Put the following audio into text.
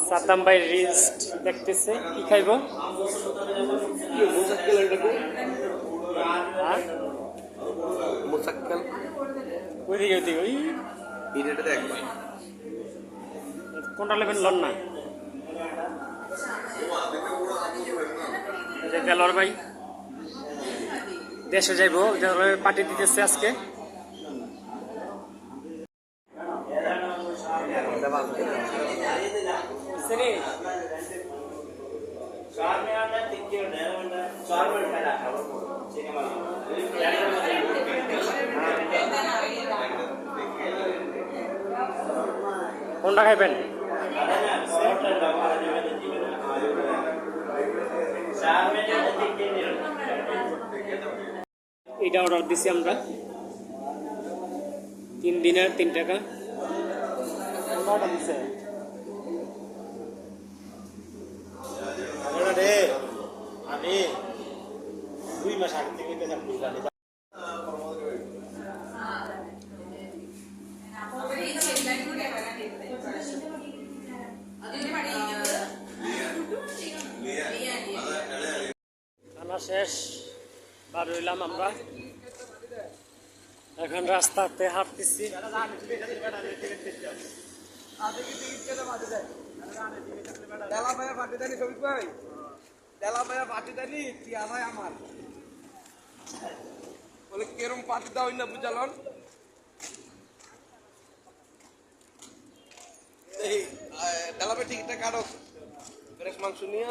সাদ্দাম ভাই রিস্ট দেখতেছে কি খাইব মোসাক্কেল ওইদিকে ওইদিকে ওই এটা দেখবা কোনটা নেবেন লন না দেলোয়ার ভাই দেশে যাইব পার্টি দিতেছে আজকে কোনটা খাইবেন এটা অর্ডার দিছি আমরা 3 দিনের 3 টাকা অর্ডার দিছে আমি 2 মাস আগে থেকে খানা শেষ বার হইলাম আমরা এখন রাস্তাতে হাঁটতেছি কেরম পাটি দাও না বুঝালন এই ডালাবে ঠিকঠাক কাটো ফ্রেশ মাংস নিয়ে